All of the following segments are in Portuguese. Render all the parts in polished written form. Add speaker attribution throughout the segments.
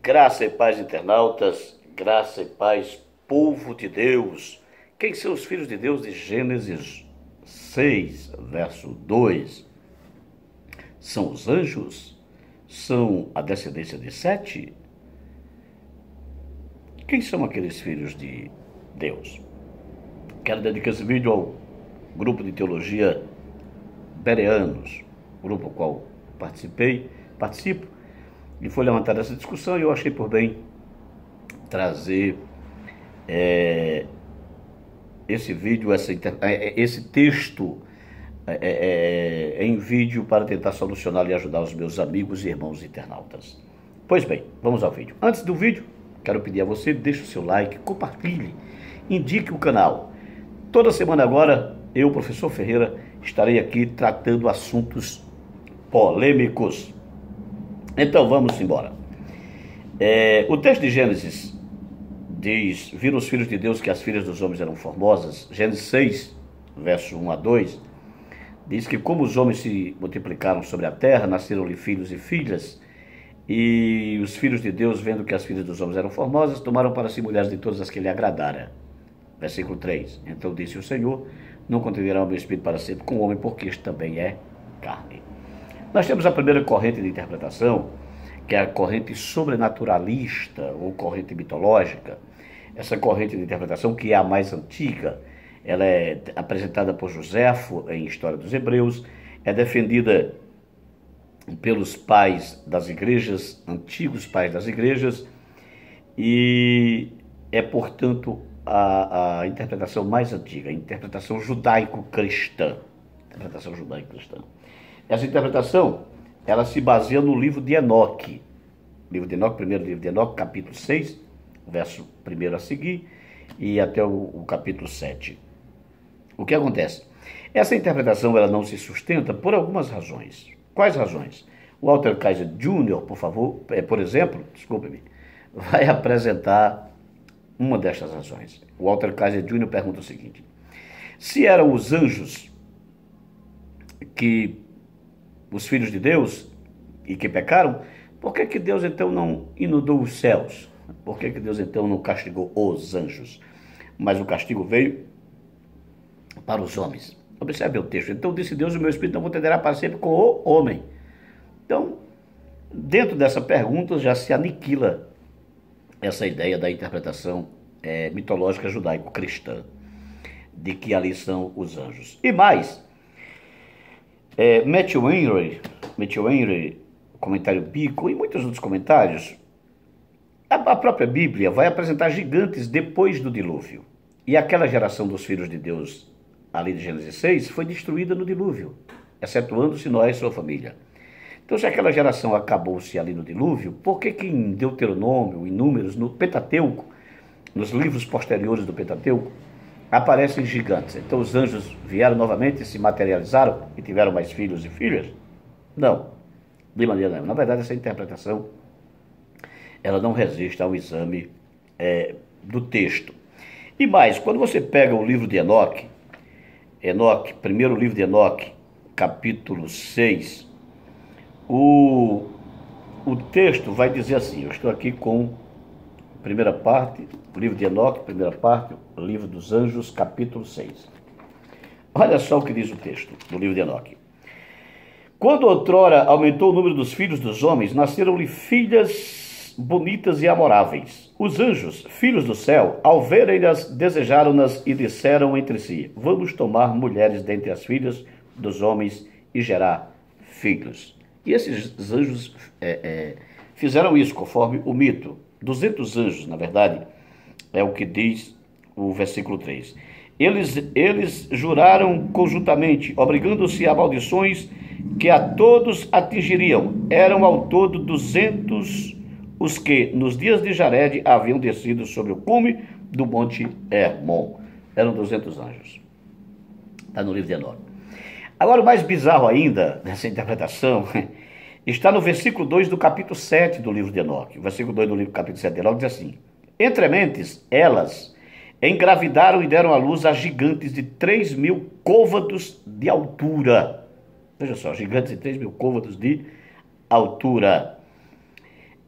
Speaker 1: Graça e paz, internautas, graça e paz, povo de Deus. Quem são os filhos de Deus de Gênesis 6, verso 2? São os anjos? São a descendência de Sete? Quem são aqueles filhos de Deus? Quero dedicar esse vídeo ao grupo de teologia Bereanos, grupo ao qual participo, e foi levantada essa discussão e eu achei por bem trazer esse vídeo, esse texto em vídeo para tentar solucionar e ajudar os meus amigos e irmãos internautas. Pois bem, vamos ao vídeo. Antes do vídeo, quero pedir a você, deixe o seu like, compartilhe, indique o canal. Toda semana agora, eu, professor Ferreira, estarei aqui tratando assuntos polêmicos. Então vamos embora. O texto de Gênesis diz: viram os filhos de Deus que as filhas dos homens eram formosas. Gênesis 6, verso 1 a 2, diz que como os homens se multiplicaram sobre a terra, nasceram-lhe filhos e filhas, e os filhos de Deus, vendo que as filhas dos homens eram formosas, tomaram para si mulheres de todas as que lhe agradaram. Versículo 3. Então disse o Senhor: não contenderá o meu espírito para sempre com o homem, porque este também é carne. Nós temos a primeira corrente de interpretação, que é a corrente sobrenaturalista ou corrente mitológica. Essa corrente de interpretação, que é a mais antiga, ela é apresentada por Joséfo em História dos Hebreus, é defendida pelos pais das igrejas, antigos pais das igrejas, e é, portanto, a interpretação mais antiga, a interpretação judaico-cristã. Essa interpretação, ela se baseia no livro de Enoque. Primeiro livro de Enoque, capítulo 6, verso 1 a seguir, e até o capítulo 7. O que acontece? Essa interpretação ela não se sustenta por algumas razões. Quais razões? O Walter Kaiser Jr., por exemplo, vai apresentar uma destas razões. O Walter Kaiser Jr. pergunta o seguinte: se eram os anjos que os filhos de Deus e que pecaram, por que Deus então não inundou os céus? Por que Deus então não castigou os anjos? Mas o castigo veio para os homens. Observe o texto. Então disse Deus: o meu espírito não contenderá para sempre com o homem. Então, dentro dessa pergunta já se aniquila essa ideia da interpretação mitológica judaico-cristã, de que ali são os anjos. E mais, Matthew Henry, comentário bíblico e muitos outros comentários, a própria Bíblia vai apresentar gigantes depois do dilúvio. E aquela geração dos filhos de Deus, ali de Gênesis 6, foi destruída no dilúvio, excetuando-se Noé e sua família. Então, se aquela geração acabou-se ali no dilúvio, por que em Deuteronômio, em Números, no Pentateuco, nos livros posteriores do Pentateuco, aparecem gigantes? Então os anjos vieram novamente, se materializaram e tiveram mais filhos e filhas? Não, de maneira nenhuma. Na verdade, essa interpretação ela não resiste ao exame do texto. E mais, quando você pega o livro de Enoque, primeiro livro de Enoque, capítulo 6, o texto vai dizer assim, eu estou aqui com a primeira parte, o livro de Enoque, primeira parte, o livro dos anjos, capítulo 6. Olha só o que diz o texto do livro de Enoque. Quando outrora aumentou o número dos filhos dos homens, nasceram-lhe filhas bonitas e amoráveis. Os anjos, filhos do céu, ao verem-nas, desejaram-nas e disseram entre si: vamos tomar mulheres dentre as filhas dos homens e gerar filhos. E esses anjos fizeram isso conforme o mito. 200 anjos, na verdade, é o que diz o versículo 3. Eles juraram conjuntamente, obrigando-se a maldições que a todos atingiriam. Eram ao todo 200 os que, nos dias de Jared, haviam descido sobre o cume do monte Hermon. Eram 200 anjos. Está no livro de Enoque. Agora, o mais bizarro ainda dessa interpretação está no versículo 2 do capítulo 7 do livro de Enoque. O versículo 2 do livro, capítulo 7 de Enoque diz assim: entre mentes, elas engravidaram e deram à luz a gigantes de 3.000 côvados de altura. Veja só, gigantes de 3.000 côvados de altura.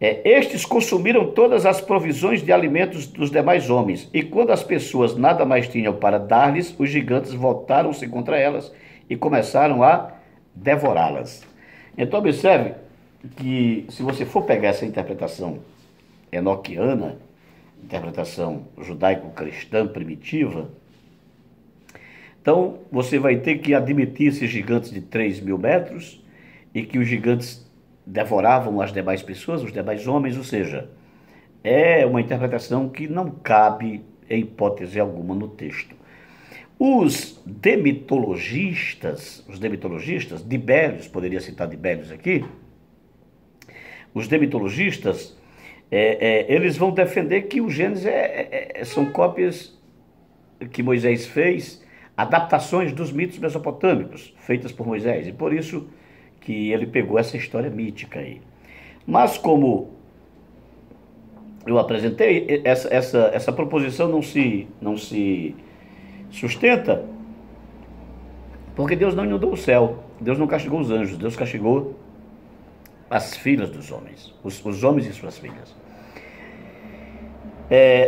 Speaker 1: Estes consumiram todas as provisões de alimentos dos demais homens, e quando as pessoas nada mais tinham para dar-lhes, os gigantes voltaram-se contra elas e começaram a devorá-las. Então observe que, se você for pegar essa interpretação enoquiana, interpretação judaico-cristã primitiva, então você vai ter que admitir esses gigantes de 3.000 metros e que os gigantes devoravam as demais pessoas, os demais homens, ou seja, é uma interpretação que não cabe em hipótese alguma no texto. Os demitologistas, Dibélios, poderia citar Dibélios aqui, os demitologistas, eles vão defender que o Gênesis são cópias que Moisés fez, adaptações dos mitos mesopotâmicos, feitas por Moisés, e por isso que ele pegou essa história mítica aí. Mas como eu apresentei, essa proposição não se sustenta, porque Deus não inundou o céu, Deus não castigou os anjos, Deus castigou as filhas dos homens, os homens e suas filhas.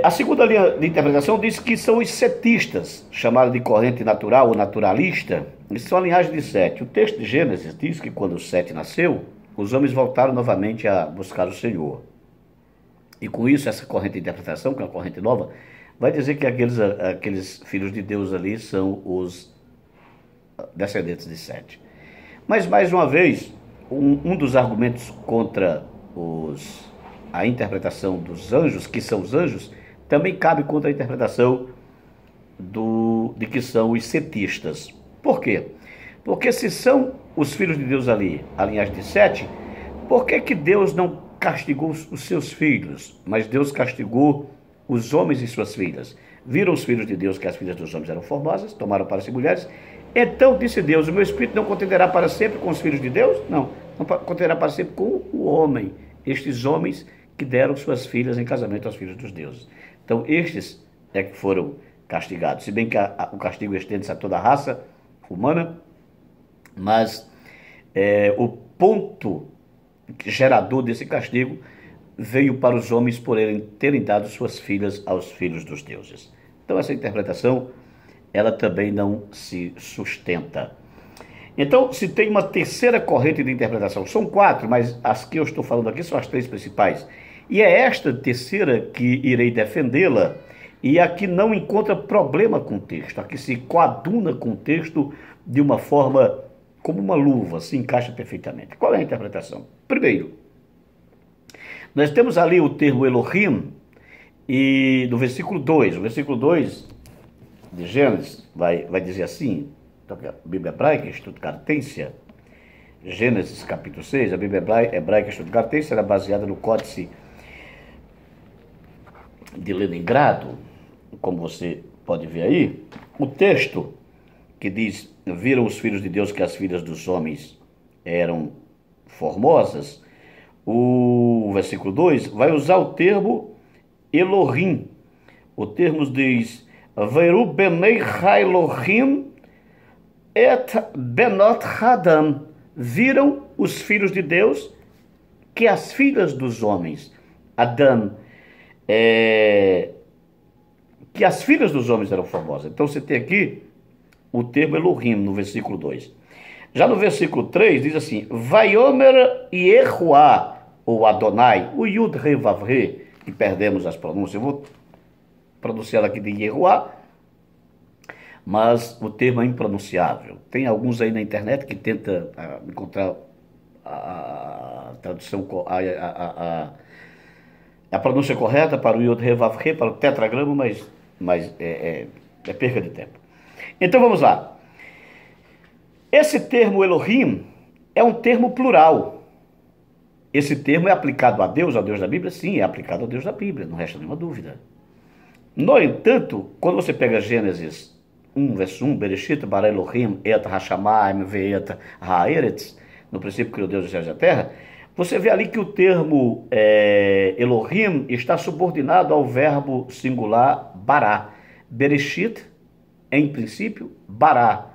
Speaker 1: A segunda linha de interpretação diz que são os setistas, chamados de corrente natural ou naturalista, eles são a linhagem de Sete. O texto de Gênesis diz que quando Sete nasceu, os homens voltaram novamente a buscar o Senhor. E com isso, essa corrente de interpretação, que é uma corrente nova, vai dizer que aqueles filhos de Deus ali são os descendentes de Sete. Mas, mais uma vez, um dos argumentos contra a interpretação dos anjos, que são os anjos, também cabe contra a interpretação de que são os setistas. Por quê? Porque se são os filhos de Deus ali, a linhagem de Sete, por que Deus não castigou os seus filhos, mas Deus castigou os homens e suas filhas? Viram os filhos de Deus que as filhas dos homens eram formosas, tomaram para si mulheres, então disse Deus, o meu espírito não contenderá para sempre com os filhos de Deus? Não contenderá para sempre com o homem, estes homens que deram suas filhas em casamento aos filhos dos deuses. Então estes é que foram castigados, se bem que o castigo estende-se a toda a raça humana, mas o ponto gerador desse castigo veio para os homens por terem dado suas filhas aos filhos dos deuses. Então essa interpretação, ela também não se sustenta. Então, se tem uma terceira corrente de interpretação, são 4, mas as que eu estou falando aqui são as 3 principais. E é esta terceira que irei defendê-la, e a que não encontra problema com o texto, a que se coaduna com o texto de uma forma como uma luva, se encaixa perfeitamente. Qual é a interpretação? Primeiro, nós temos ali o termo Elohim, e no versículo 2, o versículo 2 de Gênesis vai dizer assim, então, a Bíblia Hebraica Stuttgartensia, Gênesis capítulo 6, a Bíblia Hebraica Stuttgartensia era baseada no Códice de Leningrado, como você pode ver aí. O texto que diz, viram os filhos de Deus que as filhas dos homens eram formosas, o versículo 2 vai usar o termo Elohim. O termo diz, Veru benei ha-Elohim et benot Hadam, viram os filhos de Deus que as filhas dos homens, Adão, que as filhas dos homens eram formosas. Então você tem aqui o termo Elohim no versículo 2. Já no versículo 3 diz assim, Vaiomer Yehuá, ou Adonai, o Yud Re Vav Re, que perdemos as pronúncias, eu vou pronunciar aqui de Yehuá, mas o termo é impronunciável. Tem alguns aí na internet que tentam encontrar a tradução, a pronúncia correta para o Yod He Vav He, para o tetragrama, mas é perca de tempo. Então vamos lá. Esse termo Elohim é um termo plural. Esse termo é aplicado a Deus, ao Deus da Bíblia? Sim, é aplicado ao Deus da Bíblia, não resta nenhuma dúvida. No entanto, quando você pega Gênesis 1, verso 1, Bereshit bara Elohim et hashamayim ve'et ha'eretz, no princípio criou Deus os céus e a terra, você vê ali que o termo Elohim está subordinado ao verbo singular bará. Bereshit, em princípio, bará,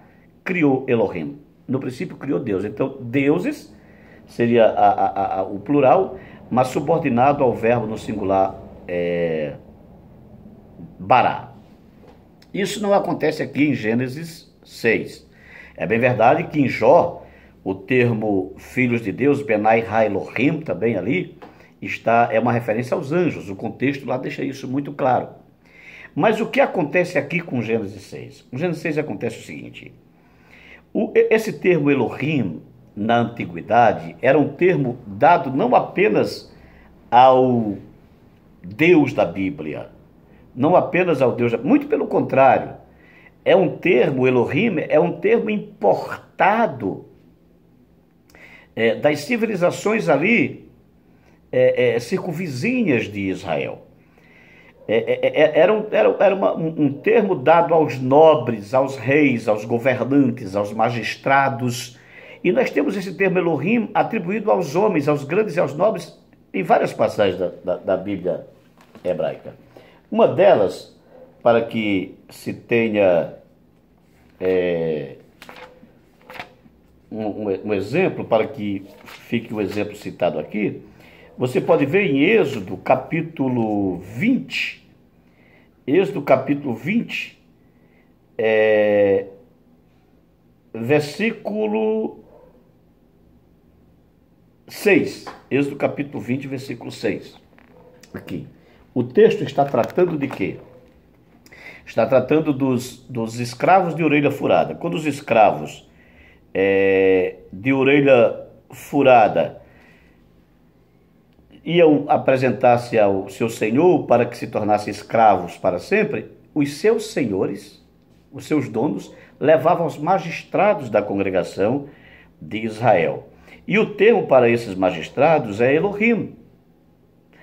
Speaker 1: criou Elohim. No princípio criou Deus. Então, deuses seria o plural, mas subordinado ao verbo no singular bará. Isso não acontece aqui em Gênesis 6. É bem verdade que em Jó, o termo filhos de Deus, Benai Ha Elohim, também ali, é uma referência aos anjos. O contexto lá deixa isso muito claro. Mas o que acontece aqui com Gênesis 6? Com Gênesis 6 acontece o seguinte: esse termo Elohim, na antiguidade, era um termo dado não apenas ao Deus da Bíblia, não apenas ao Deus, muito pelo contrário, é um termo, Elohim, é um termo importado das civilizações ali circunvizinhas de Israel. Era um termo dado aos nobres, aos reis, aos governantes, aos magistrados. E nós temos esse termo Elohim atribuído aos homens, aos grandes e aos nobres, em várias passagens da Bíblia hebraica. Uma delas, para que se tenha um exemplo, para que fique o exemplo citado aqui, você pode ver em Êxodo capítulo 20, versículo 6. Êxodo capítulo 20, versículo 6. Aqui. O texto está tratando de quê? Está tratando dos escravos de orelha furada. Quando os escravos de orelha furada iam apresentar-se ao seu senhor para que se tornassem escravos para sempre, os seus senhores, os seus donos, levavam os magistrados da congregação de Israel. E o termo para esses magistrados é Elohim.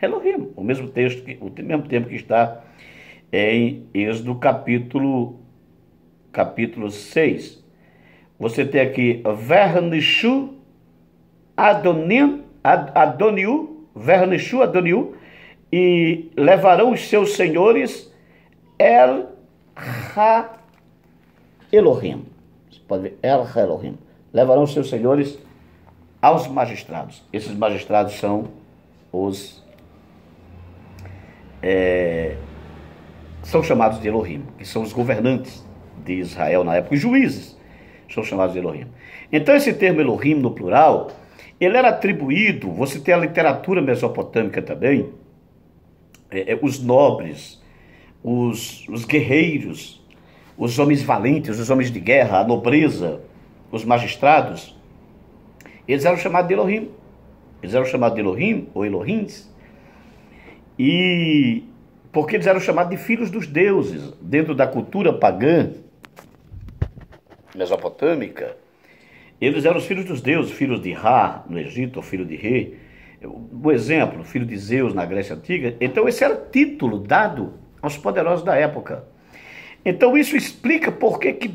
Speaker 1: Elohim, o mesmo termo que está em Êxodo capítulo 6. Você tem aqui Vernishu Adoniu, e levarão os seus senhores El Ha Elohim. Você pode ver, El Ha Elohim. Levarão os seus senhores aos magistrados. Esses magistrados são são chamados de Elohim, que são os governantes de Israel na época, os juízes são chamados de Elohim. Então esse termo Elohim no plural, ele era atribuído, você tem a literatura mesopotâmica também, os nobres, os guerreiros, os homens valentes, os homens de guerra, a nobreza, os magistrados, eles eram chamados de Elohim. Eles eram chamados de Elohim ou Elohims, e porque eles eram chamados de filhos dos deuses. Dentro da cultura pagã mesopotâmica, eles eram os filhos dos deuses, filhos de Ra no Egito, ou filho de Re. Um exemplo, filho de Zeus na Grécia Antiga. Então esse era título dado aos poderosos da época. Então isso explica por que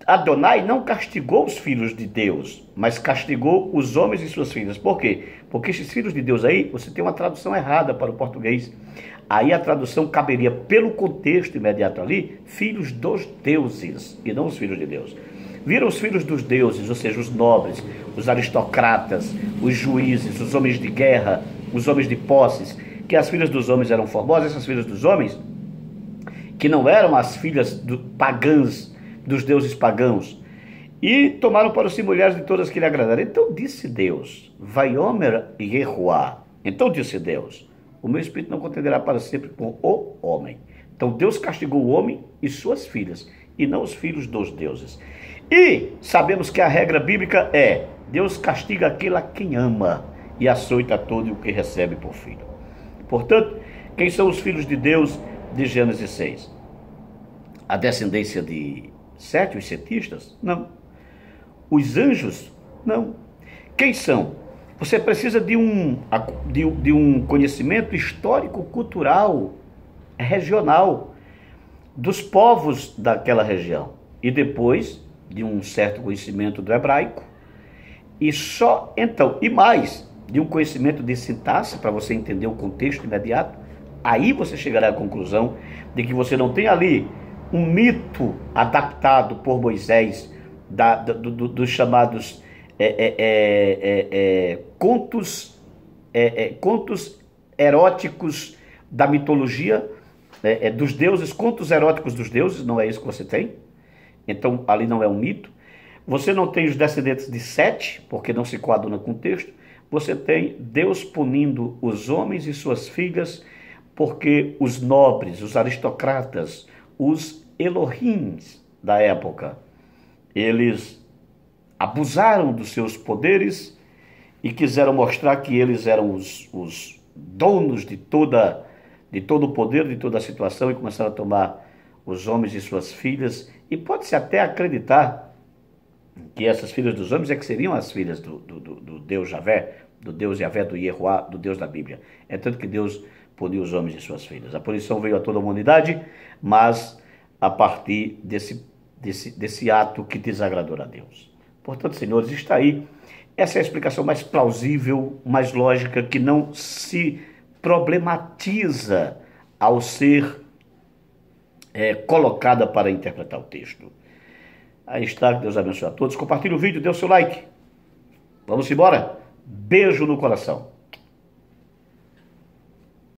Speaker 1: Adonai não castigou os filhos de Deus, mas castigou os homens e suas filhas. Por quê? Porque esses filhos de Deus aí, você tem uma tradução errada para o português. Aí a tradução caberia, pelo contexto imediato ali, filhos dos deuses, e não os filhos de Deus. Viram os filhos dos deuses, ou seja, os nobres, os aristocratas, os juízes, os homens de guerra, os homens de posses, que as filhas dos homens eram formosas, essas filhas dos homens, que não eram as filhas pagãs, dos deuses pagãos, e tomaram para si mulheres de todas que lhe agradaram. Então disse Deus, Vaiomer Yehoah, então disse Deus, o meu espírito não contenderá para sempre com o homem. Então Deus castigou o homem e suas filhas, e não os filhos dos deuses. E sabemos que a regra bíblica é, Deus castiga aquele a quem ama, e açoita todo o que recebe por filho. Portanto, quem são os filhos de Deus de Gênesis 6? A descendência de Sete, os setistas? Não. Os anjos? Não. Quem são? Você precisa de um conhecimento histórico-cultural, regional, dos povos daquela região. E depois de um certo conhecimento do hebraico. E só então, e mais, de um conhecimento de sintaxe, para você entender o contexto imediato. Aí você chegará à conclusão de que você não tem ali um mito adaptado por Moisés dos chamados contos contos eróticos da mitologia, dos deuses, contos eróticos dos deuses, não é isso que você tem. Então, ali não é um mito. Você não tem os descendentes de Sete, porque não se coaduna com o texto. Você tem Deus punindo os homens e suas filhas, porque os nobres, os aristocratas, os Elohims da época, eles abusaram dos seus poderes e quiseram mostrar que eles eram os donos de todo o poder, de toda a situação, e começaram a tomar os homens e suas filhas, e pode-se até acreditar que essas filhas dos homens é que seriam as filhas do Deus Javé, do Deus Javé, do Yehoá, do Deus da Bíblia. É tanto que Deus puniu os homens e suas filhas. A punição veio a toda a humanidade, mas a partir desse ato que desagradou a Deus. Portanto, senhores, está aí. Essa é a explicação mais plausível, mais lógica, que não se problematiza ao ser colocada para interpretar o texto. Aí está, que Deus abençoe a todos. Compartilhe o vídeo, dê o seu like. Vamos embora? Beijo no coração.